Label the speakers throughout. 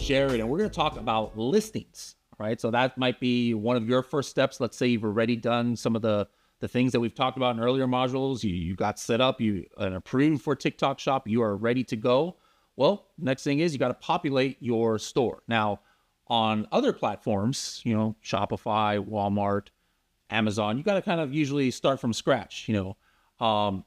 Speaker 1: Jared, and we're going to talk about listings. All right, so that might be one of your first steps. Let's say you've already done some of the things that we've talked about in earlier modules. You got set up, you and approved for TikTok Shop. You are ready to go. Well, next thing is you got to populate your store. Now, on other platforms, Shopify, Walmart, Amazon, you got to kind of usually start from scratch. I'm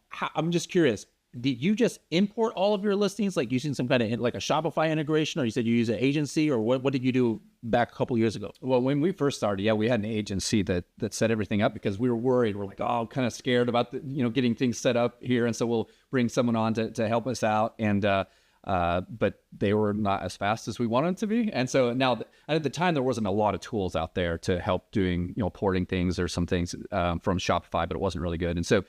Speaker 1: just curious. Did you just import all of your listings, like using some kind of like a Shopify integration, or you said you use an agency, or what did you do back a couple years ago?
Speaker 2: Well, when we first started, we had an agency that set everything up because we were worried. We're like, kind of scared about getting things set up here, and so we'll bring someone on to help us out. And but they were not as fast as we wanted them to be. And so now, at the time, there wasn't a lot of tools out there to help doing porting things or some things from Shopify, but it wasn't really good. And so.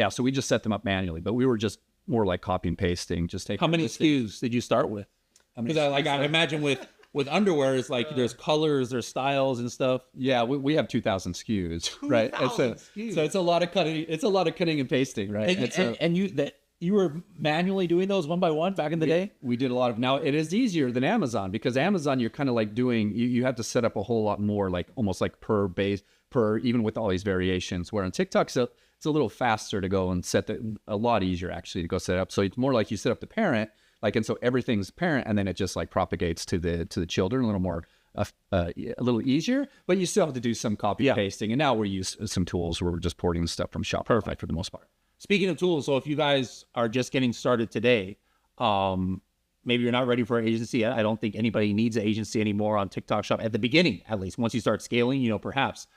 Speaker 2: So we just set them up manually, but we were just more like copy and pasting. Just take.
Speaker 1: How many SKUs did you start with? Because I imagine with underwear, it's like there's colors, there's styles and stuff.
Speaker 2: Yeah, we have 2,000 SKUs, right?
Speaker 1: 2,000 SKUs.
Speaker 2: So it's a lot of cutting. It's a lot of cutting and pasting, right?
Speaker 1: And you were manually doing those one by one back in the day?
Speaker 2: We did a lot of. Now it is easier than Amazon because Amazon you're kind of like doing. You have to set up a whole lot more, like almost like per base per even with all these variations. Where on TikTok, so it's a little faster to go and set a lot easier actually to go set up. So it's more like you set up the parent, and so everything's parent, and then it just like propagates to the children a little more, a little easier. But you still have to do some copy pasting. And now we use some tools where we're just porting stuff from Shopify.
Speaker 1: Perfect
Speaker 2: for the most part.
Speaker 1: Speaking of tools, so if you guys are just getting started today, maybe you're not ready for an agency. I don't think anybody needs an agency anymore on TikTok Shop at the beginning, at least. Once you start scaling, perhaps.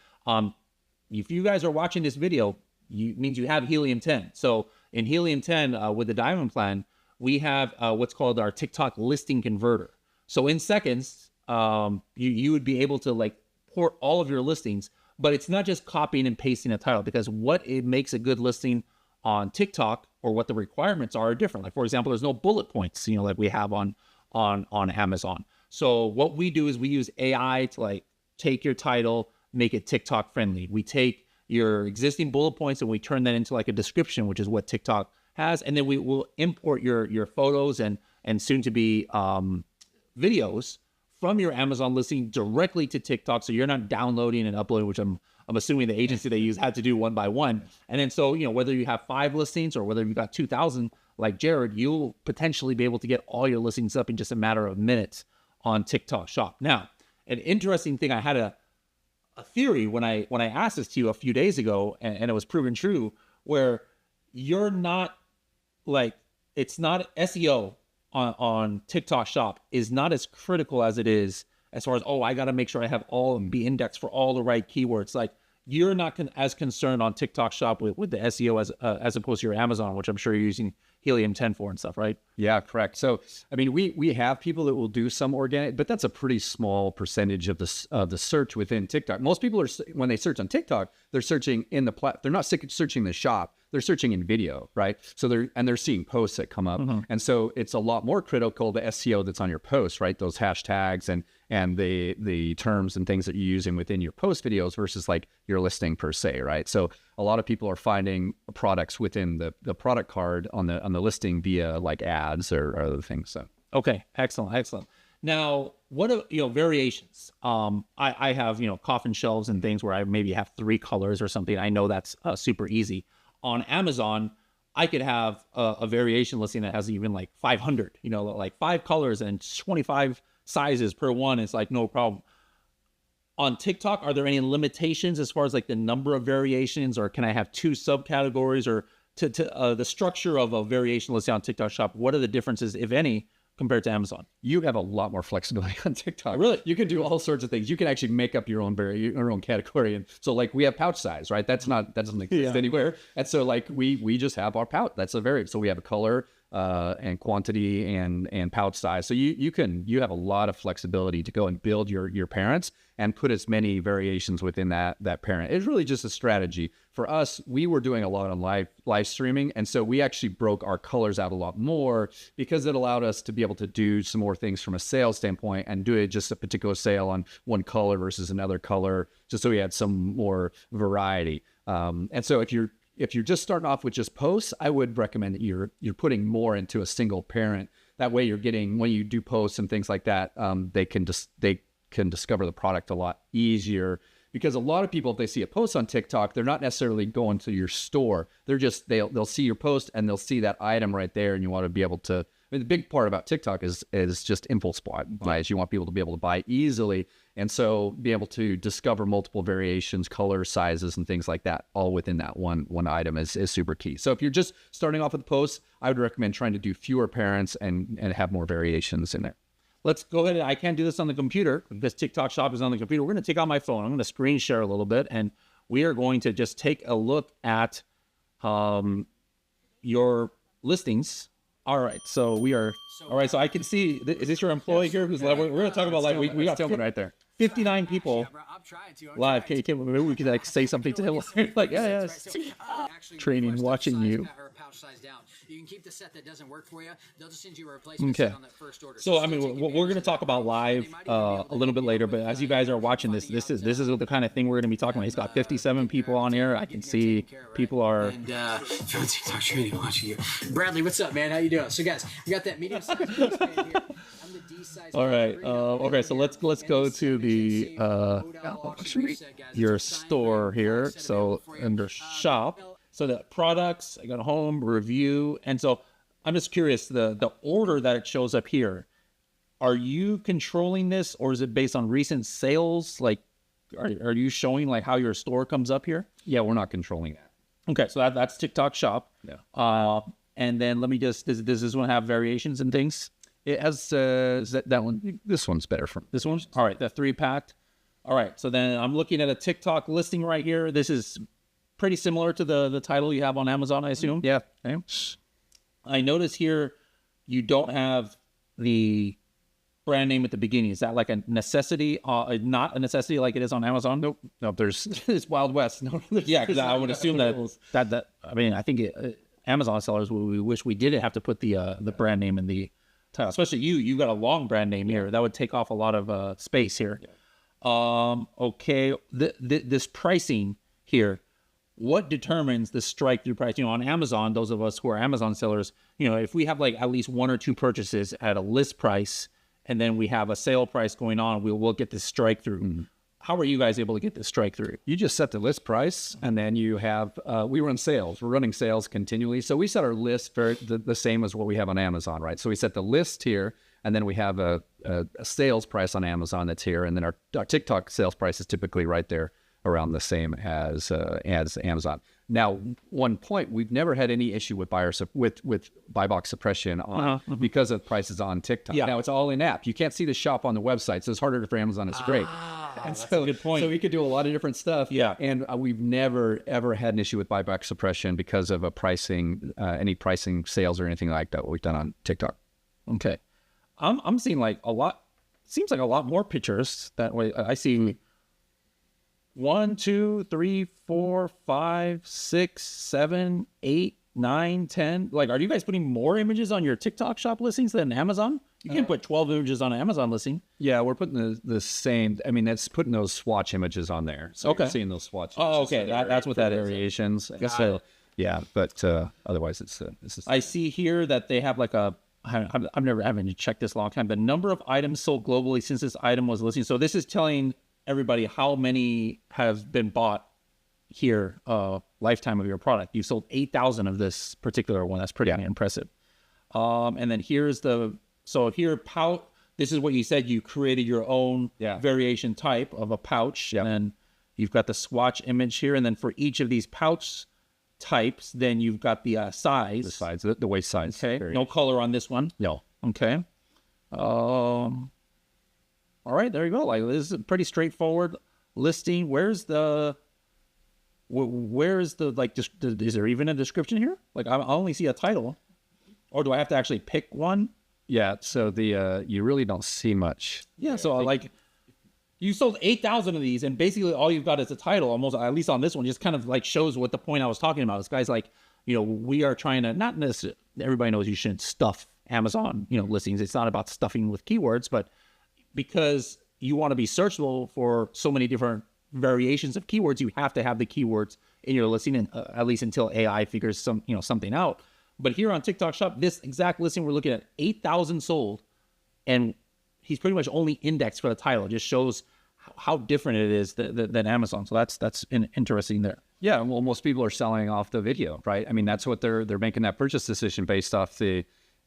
Speaker 1: If you guys are watching this video, means you have Helium 10. So in Helium 10, with the Diamond Plan, we have what's called our TikTok listing converter. So in seconds, you would be able to like port all of your listings, but it's not just copying and pasting a title, because what it makes a good listing on TikTok or what the requirements are different. Like, for example, there's no bullet points, like we have on Amazon. So what we do is we use AI to like take your title, make it TikTok friendly. We take your existing bullet points and we turn that into like a description, which is what TikTok has. And then we will import your photos and soon to be videos from your Amazon listing directly to TikTok. So you're not downloading and uploading, which I'm assuming the agency they use had to do one by one. And then so, whether you have 5 listings or whether you've got 2,000 like Jared, you'll potentially be able to get all your listings up in just a matter of minutes on TikTok Shop. Now, an interesting thing, I had a theory when I asked this to you a few days ago, and it was proven true, where you're not like, it's not SEO on TikTok Shop is not as critical as it is as far as, I got to make sure I have all and be indexed for all the right keywords. Like, you're not as concerned on TikTok Shop with the SEO as opposed to your Amazon, which I'm sure you're using Helium 10 for and stuff, right?
Speaker 2: Yeah, correct. So, I mean, we have people that will do some organic, but that's a pretty small percentage of the search within TikTok. Most people are, when they search on TikTok, they're searching in they're not searching the shop. They're searching in video, right? So they're seeing posts that come up. Mm-hmm. And so it's a lot more critical, the SEO that's on your posts, right? Those hashtags and the terms and things that you're using within your post videos versus like your listing per se, right? So a lot of people are finding products within the product card on the listing via like ads or other things. So
Speaker 1: okay, excellent. Now, what are variations? I have coffin shelves and things where I maybe have 3 colors or something. I know that's super easy. On Amazon, I could have a variation listing that has even like 500, like 5 colors and 25 sizes per one. It's like no problem. On TikTok, are there any limitations as far as like the number of variations, or can I have 2 subcategories, or to the structure of a variation listing on TikTok Shop? What are the differences, if any, compared to Amazon?
Speaker 2: You have a lot more flexibility on TikTok.
Speaker 1: Really?
Speaker 2: You can do all sorts of things. You can actually make up your own category. And so like we have pouch size, right? That doesn't exist anywhere. And so like we just have our pouch. That's a variant. So we have a color and quantity and pouch size. So you have a lot of flexibility to go and build your parents and put as many variations within that parent. It's really just a strategy. For us, we were doing a lot on live streaming, and so we actually broke our colors out a lot more because it allowed us to be able to do some more things from a sales standpoint and do it just a particular sale on one color versus another color, just so we had some more variety. And so if you're just starting off with just posts, I would recommend that you're putting more into a single parent That way, you're getting when you do posts and things like that, they can discover the product a lot easier. Because a lot of people, if they see a post on TikTok, they're not necessarily going to your store. They're just they'll see your post and they'll see that item right there, and you want to be able to. I mean, the big part about TikTok is just impulse buys. You want people to be able to buy easily, and so be able to discover multiple variations, colors, sizes, and things like that, all within that one item is super key. So if you're just starting off with posts, I would recommend trying to do fewer parents and have more variations in there.
Speaker 1: Let's go ahead. I can't do this on the computer because TikTok Shop is on the computer. We're going to take out my phone. I'm going to screen share a little bit, and we are going to just take a look at your listings. All right. So we are. All right. So I can see. Is this your employee here? Who's we're going to talk about like we got
Speaker 2: filming right there.
Speaker 1: 59 people live. Maybe we could like say something to him like, yeah, training, watching you. You can keep the set that doesn't work for you. They'll just send you a replacement set on that first order. So I mean, we're going to talk about live a little bit later, but as you guys are watching this is the kind of thing we're going to be talking about. He's got 57 people on here. I can see people are. And TikTok training watching you. Bradley, what's up, man? How you doing? So guys, we got that medium size here. All right. Okay. So let's go to the your store here. So under shop. So the products, I got a home review, and so I'm just curious the order that it shows up here. Are you controlling this, or is it based on recent sales? Like, are you showing like how your store comes up here?
Speaker 2: Yeah, we're not controlling that.
Speaker 1: Okay, so that's TikTok Shop. Yeah. And then let me just does this one have variations and things?
Speaker 2: It has that one. This one's better from
Speaker 1: this one. All right, the 3-pack. All right, so then I'm looking at a TikTok listing right here. This is pretty similar to the title you have on Amazon, I assume.
Speaker 2: Yeah.
Speaker 1: Okay. I notice here you don't have the brand name at the beginning. Is that like a necessity? Not a necessity like it is on Amazon?
Speaker 2: Nope. No, it's Wild West. No,
Speaker 1: yeah, because I would assume that I mean, I think Amazon sellers we wish we didn't have to put the brand name in the title. Especially you got a long brand name here. That would take off a lot of space here. Yeah. Okay. This pricing here. What determines the strike-through price? You know, on Amazon, those of us who are Amazon sellers, you know, if we have like at least 1 or 2 purchases at a list price, and then we have a sale price going on, we'll get this strike-through. Mm-hmm. How are you guys able to get this strike-through?
Speaker 2: You just set the list price, and then you have, we run sales. We're running sales continually. So we set our list the same as what we have on Amazon, right? So we set the list here, and then we have a sales price on Amazon that's here, and then our TikTok sales price is typically right there around the same as Amazon. Now, one point, we've never had any issue with buy box suppression because of prices on TikTok. Yeah. Now, it's all in app. You can't see the shop on the website, so it's harder for Amazon. It's great.
Speaker 1: That's a good point.
Speaker 2: So we could do a lot of different stuff.
Speaker 1: Yeah.
Speaker 2: And we've never, ever had an issue with buy box suppression because of any pricing sales or anything like that, what we've done on TikTok.
Speaker 1: Okay. I'm seeing like a lot, seems like a lot more pictures that way. I see 1, 2, 3, 4, 5, 6, 7, 8, 9, 10. Like, are you guys putting more images on your TikTok Shop listings than Amazon? You can put 12 images on an Amazon listing.
Speaker 2: Yeah, we're putting the same. I mean, that's putting those swatch images on there. So
Speaker 1: okay.
Speaker 2: You're seeing those swatch
Speaker 1: images. Oh, okay. That's what that
Speaker 2: variations.
Speaker 1: So,
Speaker 2: yeah, but otherwise it's
Speaker 1: I see here that they have like I haven't checked this long time. The number of items sold globally since this item was listed. So this is telling everybody how many have been bought here lifetime of your product. You sold 8,000 of this particular one. That's pretty impressive. And then here's pouch. This is what you said. You created your own variation type of a pouch. And then you've got the swatch image here. And then for each of these pouch types, then you've got the size.
Speaker 2: The size, the waist size.
Speaker 1: Okay. No color on this one.
Speaker 2: No.
Speaker 1: Okay. All right, there you go. Like, this is a pretty straightforward listing. Where's the like? Is there even a description here? Like, I only see a title, or do I have to actually pick one?
Speaker 2: Yeah. So you really don't see much.
Speaker 1: Yeah. So like, you sold 8,000 of these, and basically all you've got is a title. Almost, at least on this one, just kind of like shows what the point I was talking about. This guy's like, you know, we are trying to not necessarily. Everybody knows you shouldn't stuff Amazon, listings. It's not about stuffing with keywords, but because you want to be searchable for so many different variations of keywords, you have to have the keywords in your listing, and at least until AI figures something out. But here on TikTok Shop, this exact listing we're looking at, 8,000 sold, and he's pretty much only indexed for the title. It just shows how different it is than Amazon. So that's interesting there.
Speaker 2: Yeah, well, most people are selling off the video, right? I mean, that's what they're making that purchase decision based off the.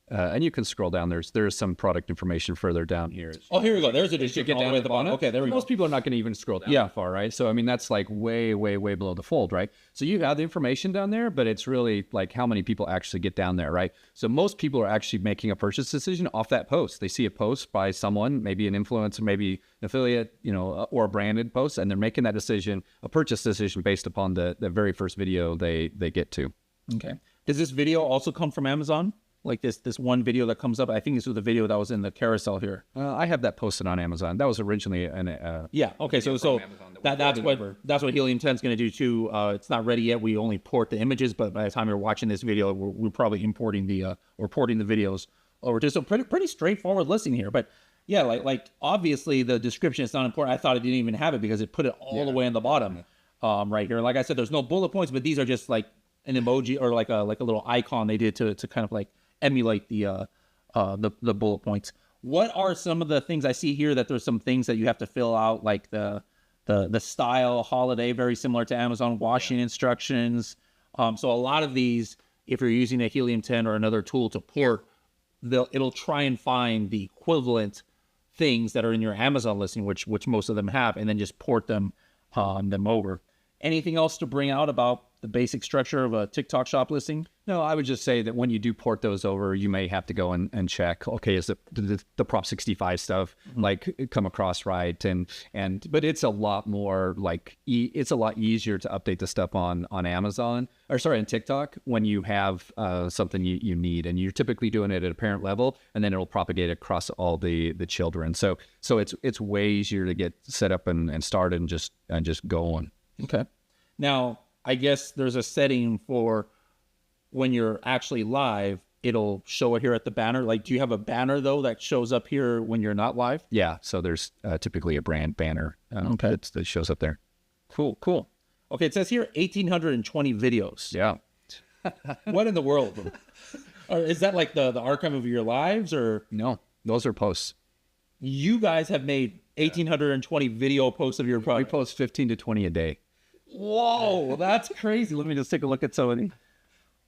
Speaker 2: And you can scroll down. There's some product information further down here.
Speaker 1: Oh, here we go. There's a description.
Speaker 2: Get down at the bottom.
Speaker 1: Okay, there we go.
Speaker 2: Most people are not going to even scroll down that far, right? So I mean, that's like way below the fold, right? So you have the information down there, but it's really like how many people actually get down there, right? So most people are actually making a purchase decision off that post. They see a post by someone, maybe an influencer, maybe an affiliate, or a branded post, and they're making that decision, a purchase decision based upon the very first video they get to.
Speaker 1: Okay. Does this video also come from Amazon? Like this one video that comes up, I think this was the video that was in the carousel here.
Speaker 2: I have that posted on Amazon. That was originally
Speaker 1: yeah. Okay. So that's what Helium 10 is going to do too. It's not ready yet. We only port the images, but by the time you're watching this video, we're probably importing or porting the videos over to. So pretty straightforward listing here. But yeah, like obviously the description is not important. I thought it didn't even have it because it put it all the way in the bottom, right here. Like I said, there's no bullet points, but these are just like an emoji or like a little icon they did to kind of like emulate the bullet points. What are some of the things I see here that there's some things that you have to fill out, like the style, holiday, very similar to Amazon, washing instructions. So a lot of these, if you're using a Helium 10 or another tool to port, it'll try and find the equivalent things that are in your Amazon listing, which most of them have, and then just port them over. Anything else to bring out about the basic structure of a TikTok Shop listing?
Speaker 2: No, I would just say that when you do port those over, you may have to go and check, okay, is the Prop 65 stuff like come across right? But it's a lot more like, it's a lot easier to update the stuff on Amazon, on TikTok when you have something you need, and you're typically doing it at a parent level, and then it'll propagate across all the children. So it's way easier to get set up and started and just go on.
Speaker 1: Okay. Now, I guess there's a setting for when you're actually live, it'll show it here at the banner. Like, do you have a banner, though, that shows up here when you're not live?
Speaker 2: Yeah. So there's typically a brand banner that shows up there.
Speaker 1: Cool. Okay, it says here 1,820 videos.
Speaker 2: Yeah.
Speaker 1: What in the world? Or is that like the archive of your lives, or?
Speaker 2: No, those are posts.
Speaker 1: You guys have made 1,820 video posts of your product.
Speaker 2: We post 15 to 20 a day.
Speaker 1: Whoa, that's crazy. Let me just take a look at some of these.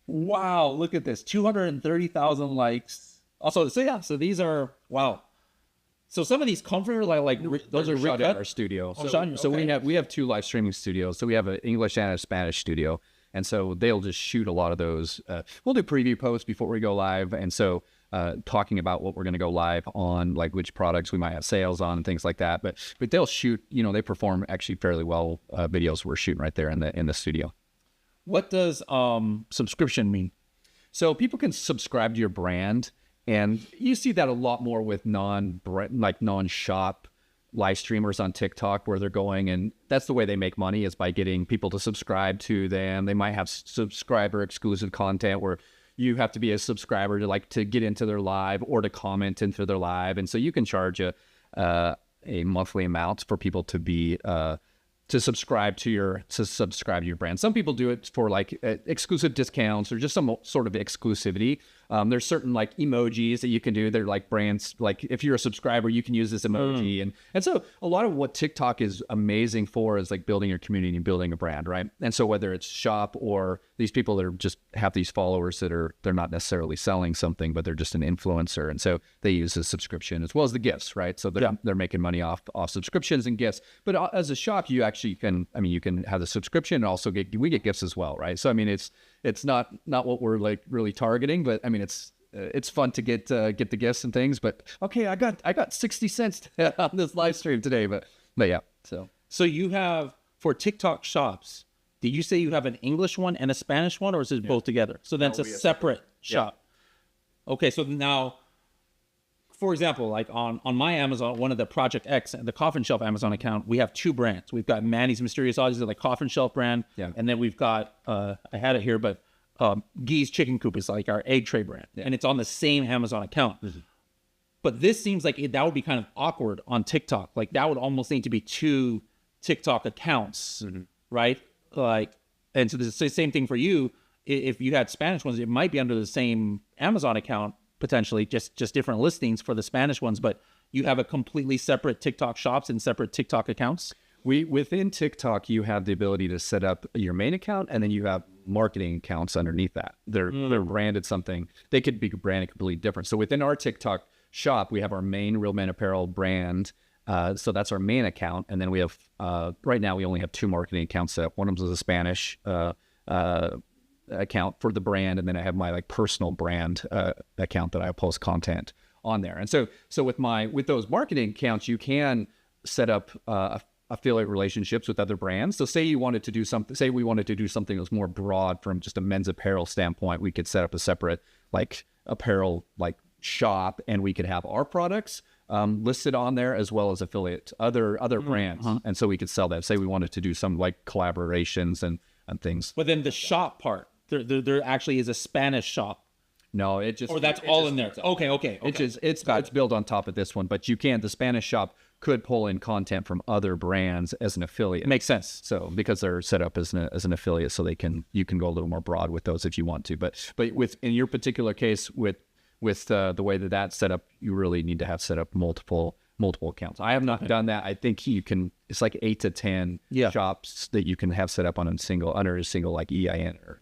Speaker 1: Wow, look at this. 230,000 likes. Also, so these are, wow. So some of these comfort, those are
Speaker 2: shot at our studio. So we have two live streaming studios. So we have an English and a Spanish studio. And so they'll just shoot a lot of those. We'll do preview posts before we go live. And so talking about what we're going to go live on, like which products we might have sales on and things like that. But they'll shoot, they perform actually fairly well videos we're shooting right there in the studio.
Speaker 1: What does subscription mean?
Speaker 2: So people can subscribe to your brand, and you see that a lot more with non-shop live streamers on TikTok, where they're going, and that's the way they make money, is by getting people to subscribe to them. They might have subscriber exclusive content where you have to be a subscriber to get into their live or to comment into their live. And so you can charge a monthly amount for people to be to subscribe to your brand. Some people do it for exclusive discounts or just some sort of exclusivity. There's certain emojis that you can do. They're like brands. Like if you're a subscriber, you can use this emoji. And so a lot of what TikTok is amazing for is building your community and building a brand, right? And so whether it's shop or these people that are just have these followers they're not necessarily selling something, but they're just an influencer. And so they use a subscription as well as the gifts, right? So they're making money off subscriptions and gifts. But as a shop, you can have the subscription and also we get gifts as well, right? So it's not what we're really targeting, but it's fun to get the gifts and things. But okay, I got 60 cents on this live stream today, but yeah.
Speaker 1: So you have, for TikTok shops, did you say you have an English one and a Spanish one, or is it both together? So that's a separate shop. Yeah. Okay, so now, for example, like on my Amazon, one of the Project X, the Coffin Shelf Amazon account, we have two brands. We've got Manny's Mysterious Oddities, like Coffin Shelf brand, and then we've got I had it here, but Gee's Chicken Coop is like our egg tray brand, and it's on the same Amazon account. Mm-hmm. But this seems like that would be kind of awkward on TikTok. Like that would almost need to be two TikTok accounts, right? And so the same thing for you. if you had Spanish ones, it might be under the same Amazon account potentially, just different listings for the Spanish ones, but you have a completely separate TikTok shops and separate TikTok accounts.
Speaker 2: Within TikTok, you have the ability to set up your main account, and then you have marketing accounts underneath that. They're branded something. They could be branded completely different. So within our TikTok shop, we have our main Real Men Apparel brand. So that's our main account, and then we have right now we only have 2 marketing accounts set up. One of them is a Spanish account for the brand, and then I have my like personal brand account that I post content on there. And so with those marketing accounts, you can set up affiliate relationships with other brands. So say we wanted to do something that was more broad from just a men's apparel standpoint, we could set up a separate like apparel like shop, and we could have our products listed on there as well as affiliate other brands. And so we could sell that. Say we wanted to do some like collaborations and things.
Speaker 1: But then the shop part, there actually is a Spanish shop.
Speaker 2: No, it just...
Speaker 1: Or that's all in there. Okay.
Speaker 2: It's built on top of this one, but the Spanish shop could pull in content from other brands as an affiliate.
Speaker 1: Makes sense.
Speaker 2: So because they're set up as an affiliate, so you can go a little more broad with those if you want to. But in your particular case with the way that's set up, you really need to have set up multiple accounts. I have not done that. I think you can. It's like 8 to 10 shops that you can have set up under a single like EIN or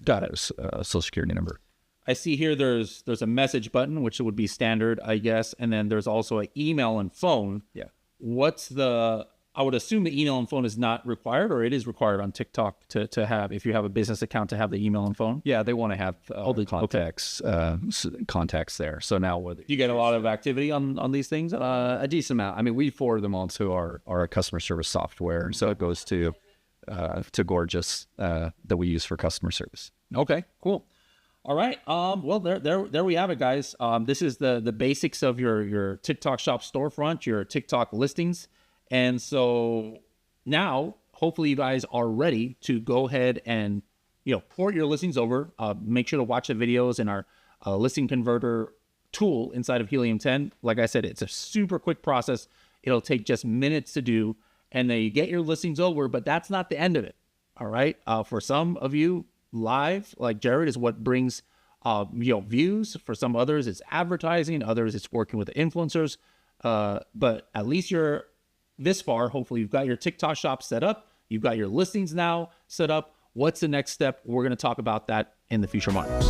Speaker 2: social security number.
Speaker 1: I see here there's a message button, which would be standard, I guess, and then there's also an email and phone.
Speaker 2: Yeah.
Speaker 1: I would assume the email and phone is not required, or it is required on TikTok to have, if you have a business account, to have the email and phone?
Speaker 2: Yeah, they want to have all the contacts there. So now whether
Speaker 1: you get a lot of activity on these things?
Speaker 2: A decent amount. I mean, we forward them all to our customer service software. So it goes to Gorgias that we use for customer service.
Speaker 1: Okay, cool. All right. Well, there we have it, guys. This is the basics of your TikTok shop storefront, your TikTok listings. And so now, hopefully you guys are ready to go ahead and, port your listings over. Make sure to watch the videos in our listing converter tool inside of Helium 10. Like I said, it's a super quick process. It'll take just minutes to do, and then you get your listings over, but that's not the end of it. All right. For some of you, live, like Jared, is what brings views. For some others, it's advertising. Others, it's working with the influencers. But at least you're this far. Hopefully you've got your TikTok shop set up. You've got your listings now set up. What's the next step? We're going to talk about that in the future months.